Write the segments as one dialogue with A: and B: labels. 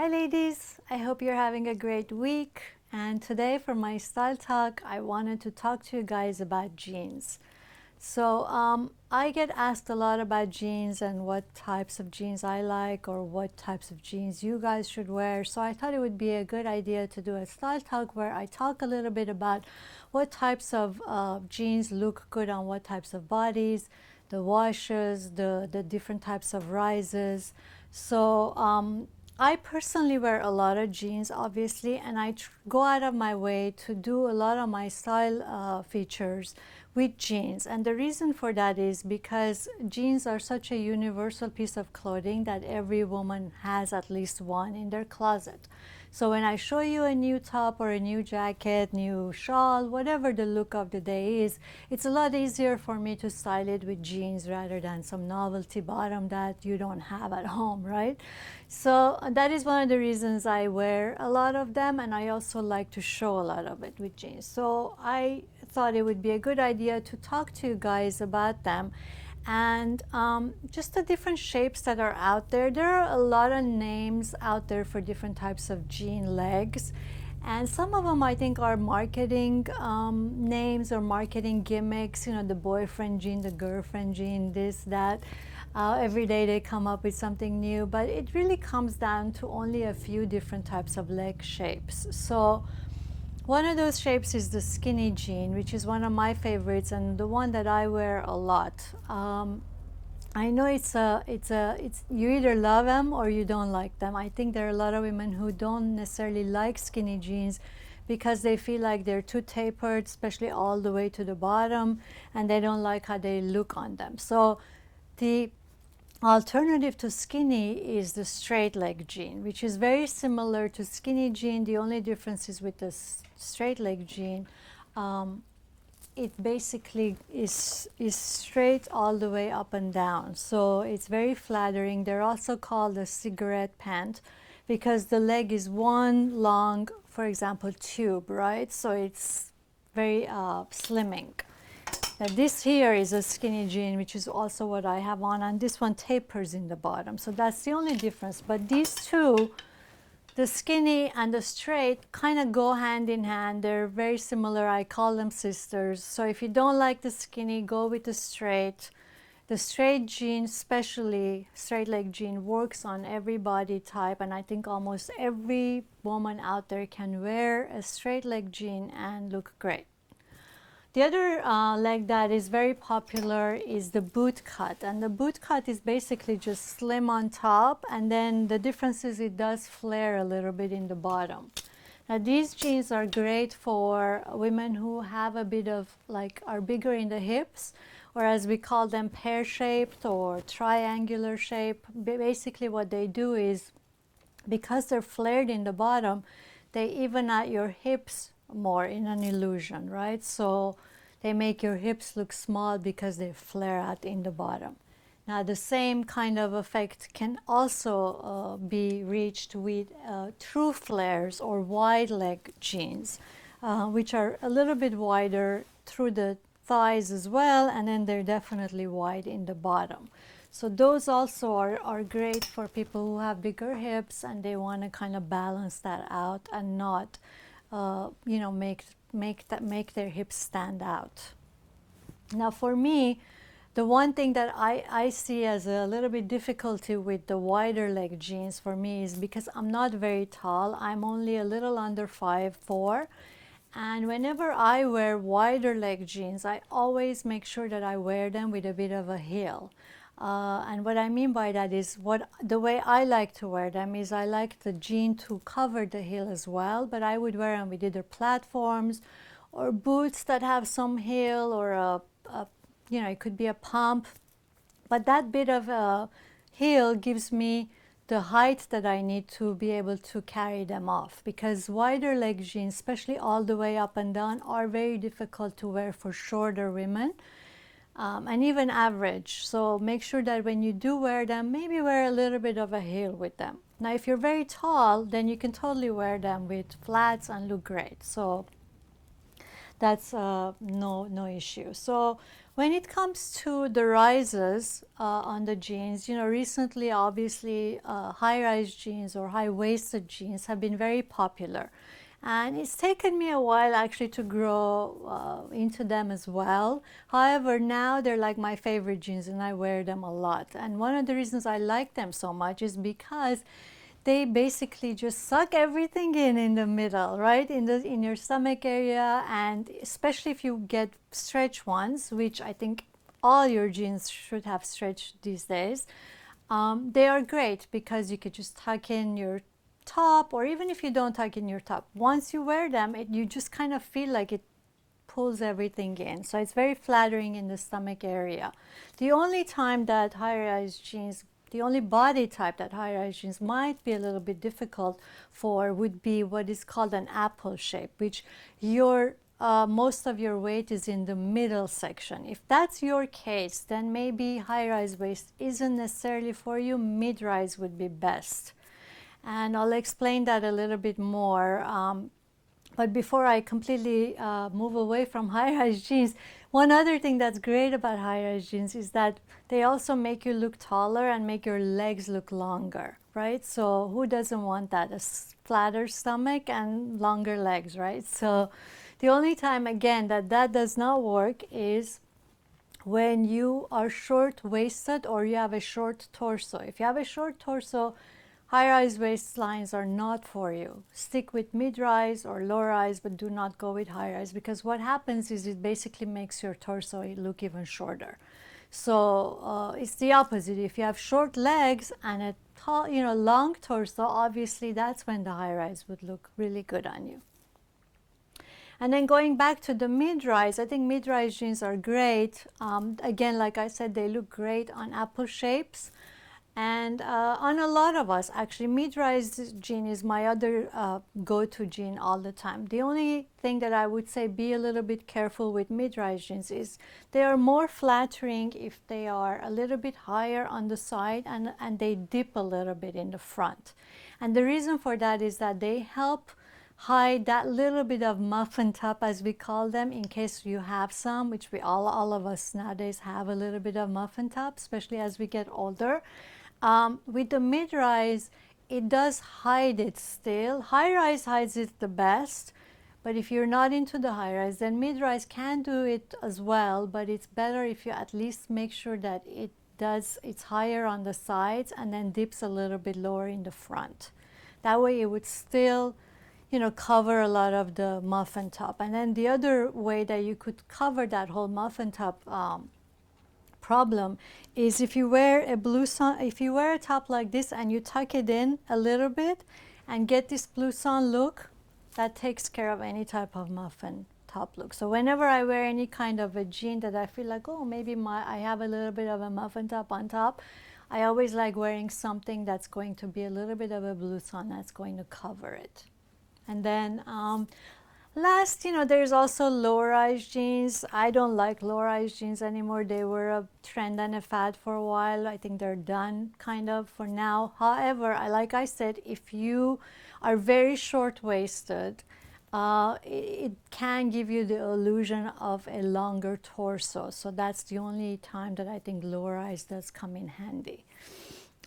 A: Hi ladies, I hope you're having a great week, and today for my style talk I wanted to talk to you guys about jeans. I get asked a lot about jeans and what types of jeans I like or what types of jeans you guys should wear, so I thought it would be a good idea to do a style talk where I talk a little bit about what types of jeans look good on what types of bodies, the washes, the different types of rises. I personally wear a lot of jeans, obviously, and I go out of my way to do a lot of my style features with jeans. And the reason for that is because jeans are such a universal piece of clothing that every woman has at least one in their closet. So when I show you a new top or a new jacket, new shawl, whatever the look of the day is, it's a lot easier for me to style it with jeans rather than some novelty bottom that you don't have at home, right? So that is one of the reasons I wear a lot of them, and I also like to show a lot of it with jeans. So I thought it would be a good idea to talk to you guys about them and just the different shapes that are out there. There are a lot of names out there for different types of jean legs, and some of them I think are marketing names or marketing gimmicks, you know, the boyfriend jean, the girlfriend jean, this, that. Every day they come up with something new, but it really comes down to only a few different types of leg shapes. So one of those shapes is the skinny jean, which is one of my favorites and the one that I wear a lot. I know it's you either love them or you don't like them. I think there are a lot of women who don't necessarily like skinny jeans because they feel like they're too tapered, especially all the way to the bottom, and they don't like how they look on them. So the alternative to skinny is the straight leg jean, which is very similar to skinny jean. The only difference is with the straight leg jean, it basically is straight all the way up and down. So it's very flattering. They're also called a cigarette pant because the leg is one long, for example, tube, right? So it's very slimming. Now this here is a skinny jean, which is also what I have on, and this one tapers in the bottom. So that's the only difference. But these two, the skinny and the straight, kind of go hand in hand. They're very similar. I call them sisters. So if you don't like the skinny, go with the straight. The straight jean, especially straight leg jean, works on every body type, and I think almost every woman out there can wear a straight leg jean and look great. The other leg that is very popular is the boot cut, and the boot cut is basically just slim on top, and then the difference is it does flare a little bit in the bottom. Now these jeans are great for women who have a bit of, like, are bigger in the hips, or as we call them, pear-shaped or triangular shape. Basically what they do is, because they're flared in the bottom, they even out your hips more in an illusion, right? So they make your hips look small because they flare out in the bottom. Now the same kind of effect can also be reached with true flares or wide leg jeans, which are a little bit wider through the thighs as well, and then they're definitely wide in the bottom. So those also are great for people who have bigger hips and they want to kind of balance that out and not you know, make their hips stand out. Now for me, the one thing that I see as a little bit difficulty with the wider leg jeans for me is because I'm not very tall. I'm only a little under 5'4", and whenever I wear wider leg jeans, I always make sure that I wear them with a bit of a heel. And what I mean by that is, the way I like to wear them is I like the jean to cover the heel as well, but I would wear them with either platforms or boots that have some heel, or you know, it could be a pump. But that bit of a heel gives me the height that I need to be able to carry them off, because wider leg jeans, especially all the way up and down, are very difficult to wear for shorter women. And even average. So make sure that when you do wear them, maybe wear a little bit of a heel with them. Now if you're very tall, then you can totally wear them with flats and look great. So that's no issue. So When it comes to the rises on the jeans, you know, recently, obviously, high-rise jeans or high-waisted jeans have been very popular. And it's taken me a while actually to grow into them as well. However, now they're like my favorite jeans and I wear them a lot. And one of the reasons I like them so much is because they basically just suck everything in the middle, right, in your stomach area, and especially if you get stretch ones, which I think all your jeans should have stretch these days. They are great because you could just tuck in your top, or even if you don't tuck in your top, once you wear them, you just kind of feel like it pulls everything in. So it's very flattering in the stomach area. The only time that high-rise jeans, the only body type that high-rise jeans might be a little bit difficult for would be what is called an apple shape, which your most of your weight is in the middle section. If that's your case, then maybe high-rise waist isn't necessarily for you. Mid-rise would be best. And I'll explain that a little bit more. But before I completely move away from high-rise jeans, one other thing that's great about high-rise jeans is that they also make you look taller and make your legs look longer, right? So who doesn't want that? A flatter stomach and longer legs, right? So the only time, again, that does not work is when you are short-waisted or you have a short torso. If you have a short torso, high-rise waistlines are not for you. Stick with mid-rise or low-rise, but do not go with high-rise, because what happens is it basically makes your torso look even shorter. So it's the opposite. If you have short legs and a tall, long torso, obviously that's when the high-rise would look really good on you. And then going back to the mid-rise, I think mid-rise jeans are great. Again, like I said, they look great on apple shapes. And on a lot of us, actually, mid-rise jean is my other go-to jean all the time. The only thing that I would say be a little bit careful with mid-rise jeans is they are more flattering if they are a little bit higher on the side and they dip a little bit in the front. And the reason for that is that they help hide that little bit of muffin top, as we call them, in case you have some, which we all of us nowadays have a little bit of muffin top, especially as we get older. With the mid-rise, it does hide it still. High-rise hides it the best, but if you're not into the high-rise, then mid-rise can do it as well, but it's better if you at least make sure that it's higher on the sides and then dips a little bit lower in the front. That way it would still, cover a lot of the muffin top. And then the other way that you could cover that whole muffin top problem is if you wear a blouson, if you wear a top like this and you tuck it in a little bit and get this blouson look, that takes care of any type of muffin top look. So whenever I wear any kind of a jean that I feel like, oh, maybe I have a little bit of a muffin top on top, I always like wearing something that's going to be a little bit of a blouson that's going to cover it. And then last, there's also low-rise jeans. I don't like low-rise jeans anymore. They were a trend and a fad for a while. I think they're done kind of for now. However, like I said, if you are very short-waisted, it can give you the illusion of a longer torso. So that's the only time that I think low-rise does come in handy.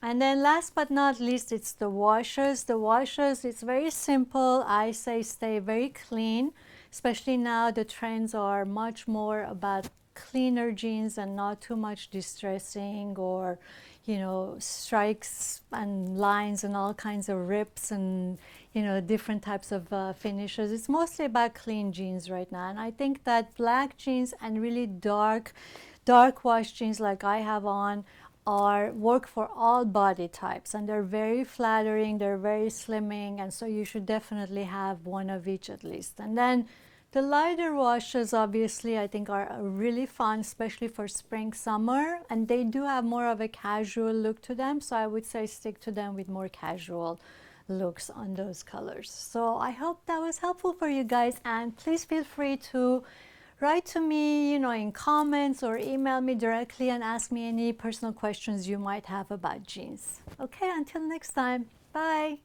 A: And then last but not least, it's the washers. The washers, it's very simple. I say stay very clean, especially now the trends are much more about cleaner jeans and not too much distressing or, strikes and lines and all kinds of rips and, different types of finishes. It's mostly about clean jeans right now. And I think that black jeans and really dark wash jeans like I have on work for all body types, and they're very flattering, they're very slimming, and so you should definitely have one of each at least. And then the lighter washes, obviously, I think are really fun, especially for spring, summer, and they do have more of a casual look to them, so I would say stick to them with more casual looks on those colors. So I hope that was helpful for you guys, and please feel free to write to me, in comments, or email me directly and ask me any personal questions you might have about jeans. Okay, until next time, bye.